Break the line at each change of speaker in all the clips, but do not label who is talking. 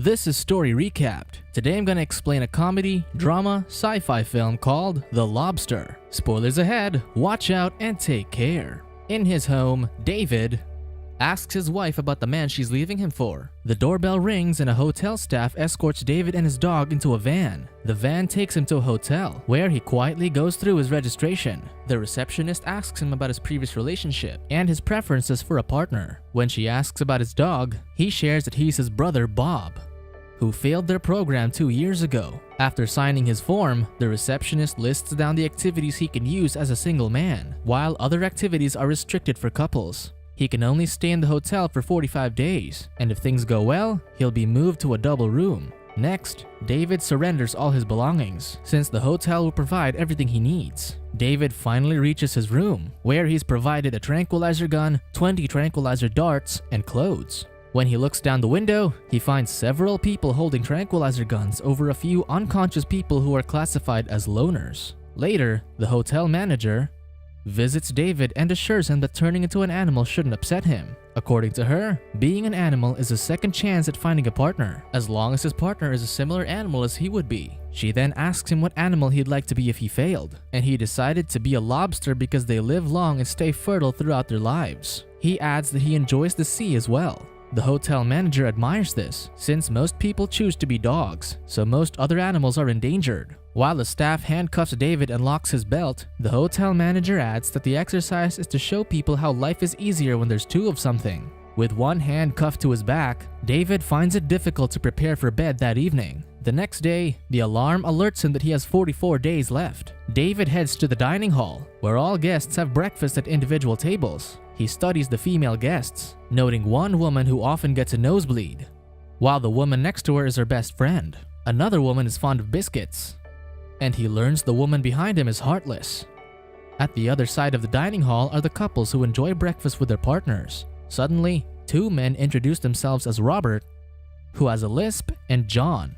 This is Story Recapped. Today I'm going to explain a comedy, drama, sci-fi film called The Lobster. Spoilers ahead, watch out and take care. In his home, David asks his wife about the man she's leaving him for. The doorbell rings and a hotel staff escorts David and his dog into a van. The van takes him to a hotel, where he quietly goes through his registration. The receptionist asks him about his previous relationship and his preferences for a partner. When she asks about his dog, he shares that he's his brother Bob, who failed their program 2 years ago. After signing his form, the receptionist lists down the activities he can use as a single man, while other activities are restricted for couples. He can only stay in the hotel for 45 days, and if things go well, he'll be moved to a double room. Next, David surrenders all his belongings, since the hotel will provide everything he needs. David finally reaches his room, where he's provided a tranquilizer gun, 20 tranquilizer darts, and clothes. When he looks down the window, he finds several people holding tranquilizer guns over a few unconscious people who are classified as loners. Later, the hotel manager visits David and assures him that turning into an animal shouldn't upset him. According to her, being an animal is a second chance at finding a partner, as long as his partner is a similar animal as he would be. She then asks him what animal he'd like to be if he failed, and he decided to be a lobster because they live long and stay fertile throughout their lives. He adds that he enjoys the sea as well. The hotel manager admires this, since most people choose to be dogs, so most other animals are endangered. While the staff handcuffs David and locks his belt, the hotel manager adds that the exercise is to show people how life is easier when there's two of something. With one hand cuffed to his back, David finds it difficult to prepare for bed that evening. The next day, the alarm alerts him that he has 44 days left. David heads to the dining hall, where all guests have breakfast at individual tables. He studies the female guests, noting one woman who often gets a nosebleed, while the woman next to her is her best friend. Another woman is fond of biscuits, and he learns the woman behind him is heartless. At the other side of the dining hall are the couples who enjoy breakfast with their partners. Suddenly, two men introduce themselves as Robert, who has a lisp, and John,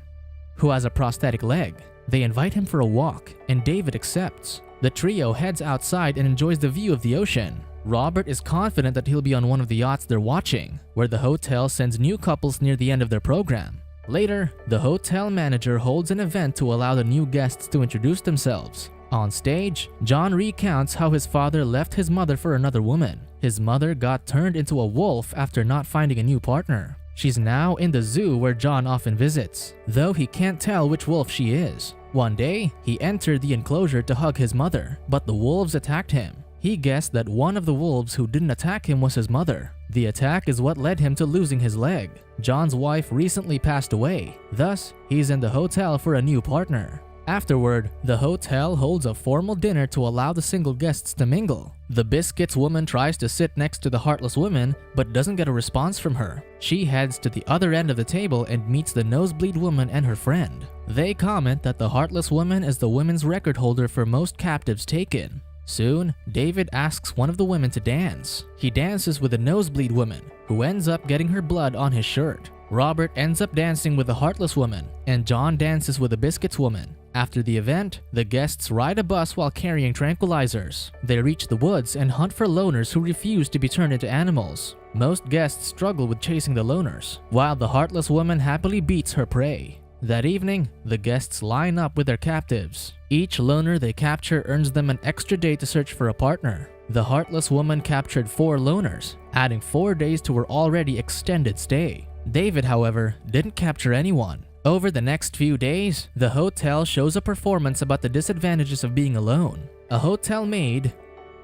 who has a prosthetic leg. They invite him for a walk, and David accepts. The trio heads outside and enjoys the view of the ocean. Robert is confident that he'll be on one of the yachts they're watching, where the hotel sends new couples near the end of their program. Later, the hotel manager holds an event to allow the new guests to introduce themselves. On stage, John recounts how his father left his mother for another woman. His mother got turned into a wolf after not finding a new partner. She's now in the zoo where John often visits, though he can't tell which wolf she is. One day, he entered the enclosure to hug his mother, but the wolves attacked him. He guessed that one of the wolves who didn't attack him was his mother. The attack is what led him to losing his leg. John's wife recently passed away, thus he's in the hotel for a new partner. Afterward, the hotel holds a formal dinner to allow the single guests to mingle. The biscuits woman tries to sit next to the heartless woman, but doesn't get a response from her. She heads to the other end of the table and meets the nosebleed woman and her friend. They comment that the heartless woman is the women's record holder for most captives taken. Soon, David asks one of the women to dance. He dances with the nosebleed woman, who ends up getting her blood on his shirt. Robert ends up dancing with the heartless woman, and John dances with the biscuits woman. After the event, the guests ride a bus while carrying tranquilizers. They reach the woods and hunt for loners who refuse to be turned into animals. Most guests struggle with chasing the loners, while the heartless woman happily beats her prey. That evening, the guests line up with their captives. Each loner they capture earns them an extra day to search for a partner. The heartless woman captured 4 loners, adding 4 days to her already extended stay. David, however, didn't capture anyone. Over the next few days, the hotel shows a performance about the disadvantages of being alone. A hotel maid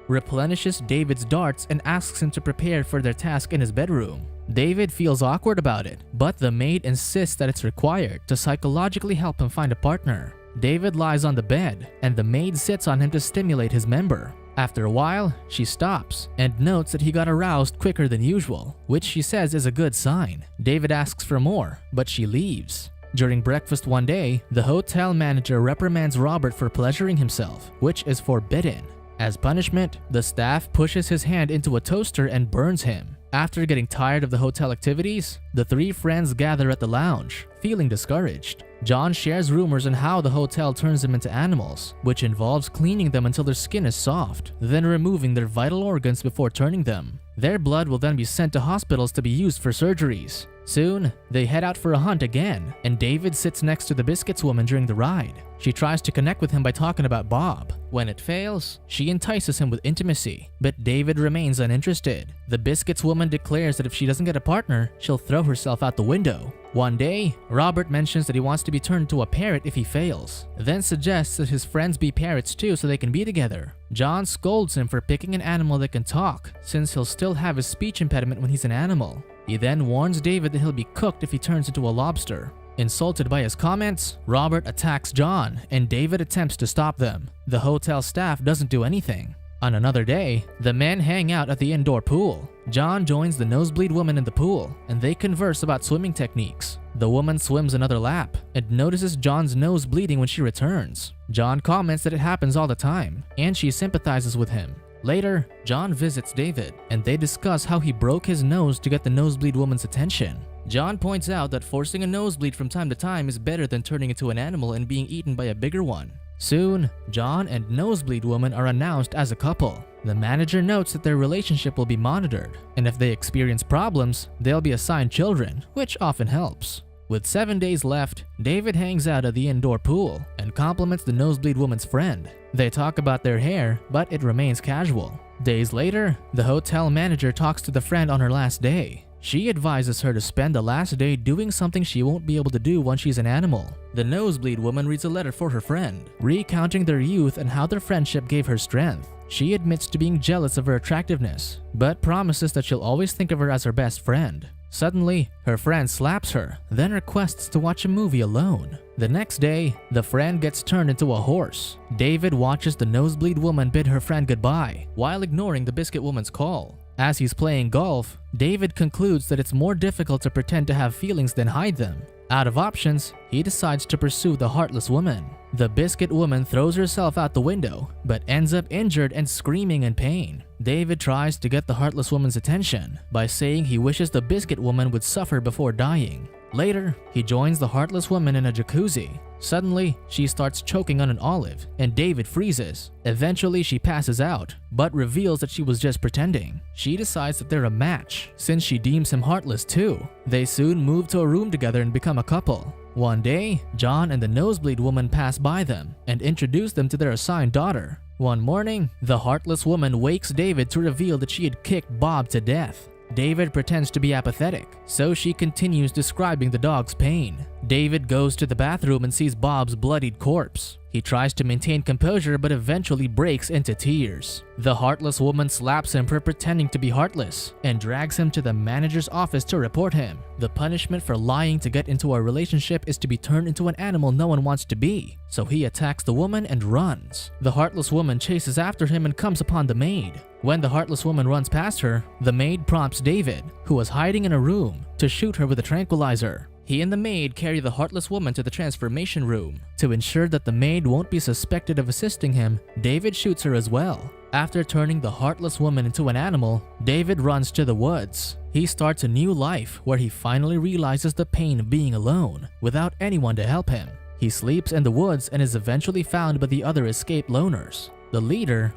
replenishes David's darts and asks him to prepare for their task in his bedroom. David feels awkward about it, but the maid insists that it's required to psychologically help him find a partner. David lies on the bed, and the maid sits on him to stimulate his member. After a while, she stops and notes that he got aroused quicker than usual, which she says is a good sign. David asks for more, but she leaves. During breakfast one day, the hotel manager reprimands Robert for pleasuring himself, which is forbidden. As punishment, the staff pushes his hand into a toaster and burns him. After getting tired of the hotel activities, the 3 friends gather at the lounge, feeling discouraged. John shares rumors on how the hotel turns them into animals, which involves cleaning them until their skin is soft, then removing their vital organs before turning them. Their blood will then be sent to hospitals to be used for surgeries. Soon, they head out for a hunt again, and David sits next to the Biscuits woman during the ride. She tries to connect with him by talking about Bob. When it fails, she entices him with intimacy, but David remains uninterested. The Biscuits woman declares that if she doesn't get a partner, she'll throw herself out the window. One day, Robert mentions that he wants to be turned into a parrot if he fails, then suggests that his friends be parrots too so they can be together. John scolds him for picking an animal that can talk, since he'll still have his speech impediment when he's an animal. He then warns David that he'll be cooked if he turns into a lobster. Insulted by his comments, Robert attacks John, and David attempts to stop them. The hotel staff doesn't do anything. On another day, the men hang out at the indoor pool. John joins the nosebleed woman in the pool, and they converse about swimming techniques. The woman swims another lap and notices John's nose bleeding when she returns. John comments that it happens all the time, and she sympathizes with him. Later, John visits David, and they discuss how he broke his nose to get the nosebleed woman's attention. John points out that forcing a nosebleed from time to time is better than turning into an animal and being eaten by a bigger one. Soon, John and Nosebleed Woman are announced as a couple. The manager notes that their relationship will be monitored, and if they experience problems, they'll be assigned children, which often helps. With 7 days left, David hangs out at the indoor pool and compliments the Nosebleed Woman's friend. They talk about their hair, but it remains casual. Days later, the hotel manager talks to the friend on her last day. She advises her to spend the last day doing something she won't be able to do once she's an animal. The Nosebleed Woman reads a letter for her friend, recounting their youth and how their friendship gave her strength. She admits to being jealous of her attractiveness, but promises that she'll always think of her as her best friend. Suddenly, her friend slaps her, then requests to watch a movie alone. The next day, the friend gets turned into a horse. David watches the Nosebleed Woman bid her friend goodbye, while ignoring the Biscuit Woman's call. As he's playing golf, David concludes that it's more difficult to pretend to have feelings than hide them. Out of options, he decides to pursue the Heartless Woman. The Biscuit Woman throws herself out the window, but ends up injured and screaming in pain. David tries to get the Heartless Woman's attention by saying he wishes the Biscuit Woman would suffer before dying. Later, he joins the Heartless Woman in a jacuzzi. Suddenly, she starts choking on an olive, and David freezes. Eventually, she passes out, but reveals that she was just pretending. She decides that they're a match, since she deems him heartless too. They soon move to a room together and become a couple. One day, John and the Nosebleed Woman pass by them and introduce them to their assigned daughter. One morning, the Heartless Woman wakes David to reveal that she had kicked Bob to death. David pretends to be apathetic, so she continues describing the dog's pain. David goes to the bathroom and sees Bob's bloodied corpse. He tries to maintain composure but eventually breaks into tears. The Heartless Woman slaps him for pretending to be heartless and drags him to the manager's office to report him. The punishment for lying to get into a relationship is to be turned into an animal no one wants to be, so he attacks the woman and runs. The Heartless Woman chases after him and comes upon the maid. When the Heartless Woman runs past her, the maid prompts David, who was hiding in a room, to shoot her with a tranquilizer. He and the maid carry the Heartless Woman to the transformation room. To ensure that the maid won't be suspected of assisting him, David shoots her as well. After turning the Heartless Woman into an animal, David runs to the woods. He starts a new life where he finally realizes the pain of being alone, without anyone to help him. He sleeps in the woods and is eventually found by the other escaped loners. The leader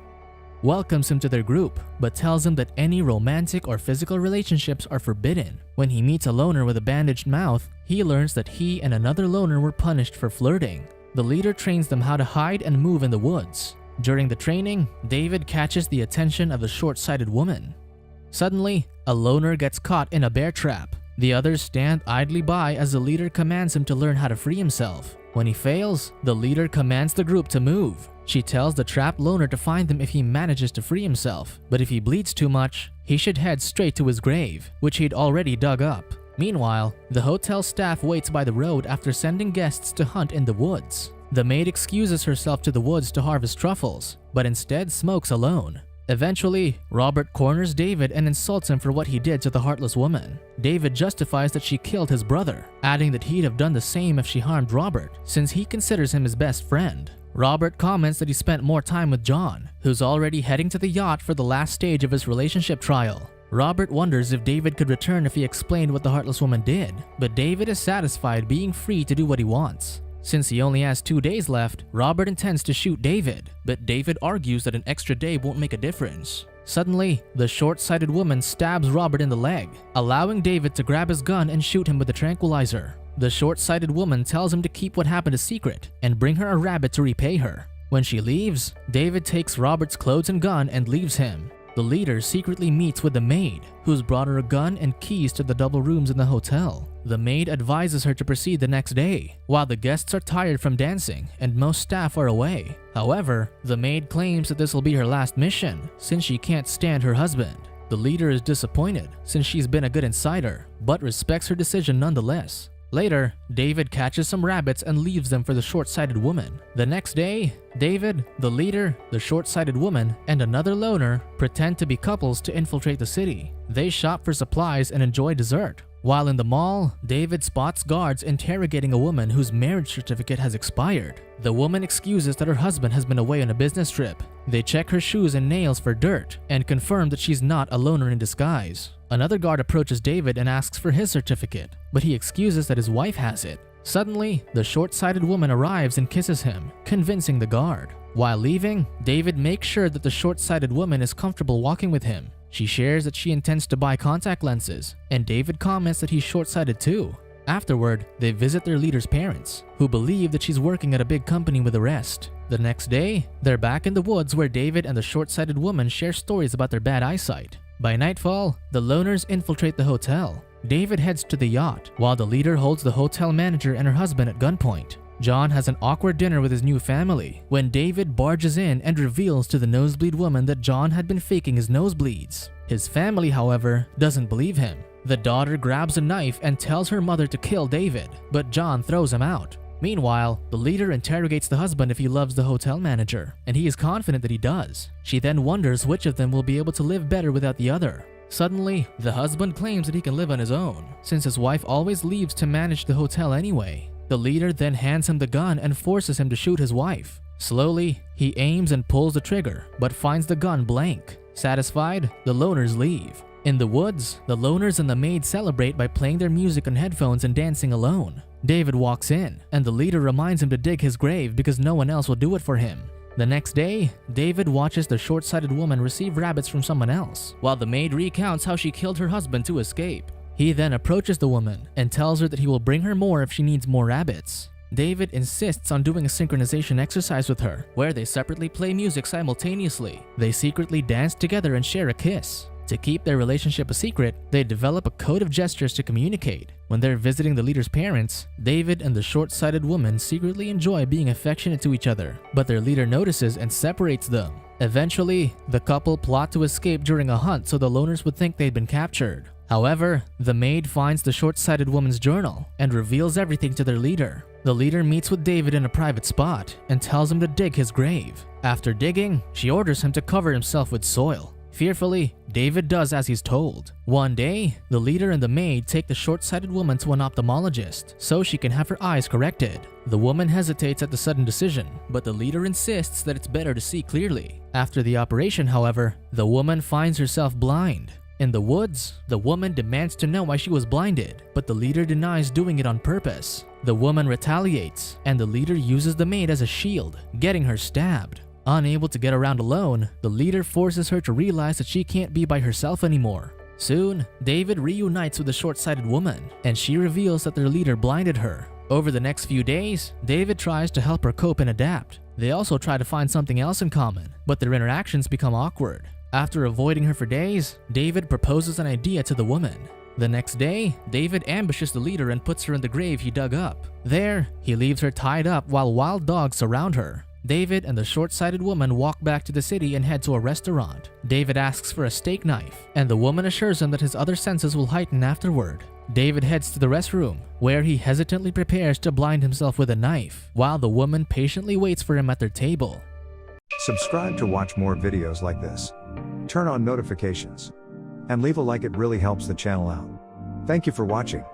welcomes him to their group, but tells him that any romantic or physical relationships are forbidden. When he meets a loner with a bandaged mouth, he learns that he and another loner were punished for flirting. The leader trains them how to hide and move in the woods. During the training, David catches the attention of the short-sighted woman. Suddenly, a loner gets caught in a bear trap. The others stand idly by as the leader commands him to learn how to free himself. When he fails, the leader commands the group to move. She tells the trapped loner to find them if he manages to free himself, but if he bleeds too much, he should head straight to his grave, which he'd already dug up. Meanwhile, the hotel staff waits by the road after sending guests to hunt in the woods. The maid excuses herself to the woods to harvest truffles, but instead smokes alone. Eventually, Robert corners David and insults him for what he did to the Heartless Woman. David justifies that she killed his brother, adding that he'd have done the same if she harmed Robert, since he considers him his best friend. Robert comments that he spent more time with John, who's already heading to the yacht for the last stage of his relationship trial. Robert wonders if David could return if he explained what the Heartless Woman did, but David is satisfied being free to do what he wants. Since he only has 2 days left, Robert intends to shoot David, but David argues that an extra day won't make a difference. Suddenly, the short-sighted woman stabs Robert in the leg, allowing David to grab his gun and shoot him with a tranquilizer. The short-sighted woman tells him to keep what happened a secret and bring her a rabbit to repay her. When she leaves, David takes Robert's clothes and gun and leaves him. The leader secretly meets with the maid, who's brought her a gun and keys to the double rooms in the hotel. The maid advises her to proceed the next day, while the guests are tired from dancing and most staff are away. However, the maid claims that this will be her last mission, since she can't stand her husband. The leader is disappointed, since she's been a good insider, but respects her decision nonetheless. Later, David catches some rabbits and leaves them for the short-sighted woman. The next day, David, the leader, the short-sighted woman, and another loner pretend to be couples to infiltrate the city. They shop for supplies and enjoy dessert. While in the mall, David spots guards interrogating a woman whose marriage certificate has expired. The woman excuses that her husband has been away on a business trip. They check her shoes and nails for dirt and confirm that she's not a loner in disguise. Another guard approaches David and asks for his certificate, but he excuses that his wife has it. Suddenly, the short-sighted woman arrives and kisses him, convincing the guard. While leaving, David makes sure that the short-sighted woman is comfortable walking with him. She shares that she intends to buy contact lenses, and David comments that he's short-sighted too. Afterward, they visit their leader's parents, who believe that she's working at a big company with the rest. The next day, they're back in the woods where David and the short-sighted woman share stories about their bad eyesight. By nightfall, the loners infiltrate the hotel. David heads to the yacht, while the leader holds the hotel manager and her husband at gunpoint. John has an awkward dinner with his new family when David barges in and reveals to the nosebleed woman that John had been faking his nosebleeds. His family, however, doesn't believe him. The daughter grabs a knife and tells her mother to kill David, but John throws him out. Meanwhile, the leader interrogates the husband if he loves the hotel manager, and he is confident that he does. She then wonders which of them will be able to live better without the other. Suddenly, the husband claims that he can live on his own, since his wife always leaves to manage the hotel anyway. The leader then hands him the gun and forces him to shoot his wife. Slowly, he aims and pulls the trigger, but finds the gun blank. Satisfied, the loners leave. In the woods, the loners and the maid celebrate by playing their music on headphones and dancing alone. David walks in, and the leader reminds him to dig his grave because no one else will do it for him. The next day, David watches the short-sighted woman receive rabbits from someone else, while the maid recounts how she killed her husband to escape. He then approaches the woman and tells her that he will bring her more if she needs more rabbits. David insists on doing a synchronization exercise with her, where they separately play music simultaneously. They secretly dance together and share a kiss. To keep their relationship a secret, they develop a code of gestures to communicate. When they're visiting the leader's parents, David and the short-sighted woman secretly enjoy being affectionate to each other, but their leader notices and separates them. Eventually, the couple plot to escape during a hunt so the loners would think they'd been captured. However, the maid finds the short-sighted woman's journal and reveals everything to their leader. The leader meets with David in a private spot and tells him to dig his grave. After digging, she orders him to cover himself with soil. Fearfully, David does as he's told. One day, the leader and the maid take the short-sighted woman to an ophthalmologist so she can have her eyes corrected. The woman hesitates at the sudden decision, but the leader insists that it's better to see clearly. After the operation, however, the woman finds herself blind. In the woods, the woman demands to know why she was blinded, but the leader denies doing it on purpose. The woman retaliates, and the leader uses the maid as a shield, getting her stabbed. Unable to get around alone, the leader forces her to realize that she can't be by herself anymore. Soon, David reunites with the short-sighted woman, and she reveals that their leader blinded her. Over the next few days, David tries to help her cope and adapt. They also try to find something else in common, but their interactions become awkward. After avoiding her for days, David proposes an idea to the woman. The next day, David ambushes the leader and puts her in the grave he dug up. There, he leaves her tied up while wild dogs surround her. David and the short-sighted woman walk back to the city and head to a restaurant. David asks for a steak knife, and the woman assures him that his other senses will heighten afterward. David heads to the restroom, where he hesitantly prepares to blind himself with a knife, while the woman patiently waits for him at their table.
Subscribe to watch more videos like this. Turn on notifications. And leave a like, it really helps the channel out. Thank you for watching.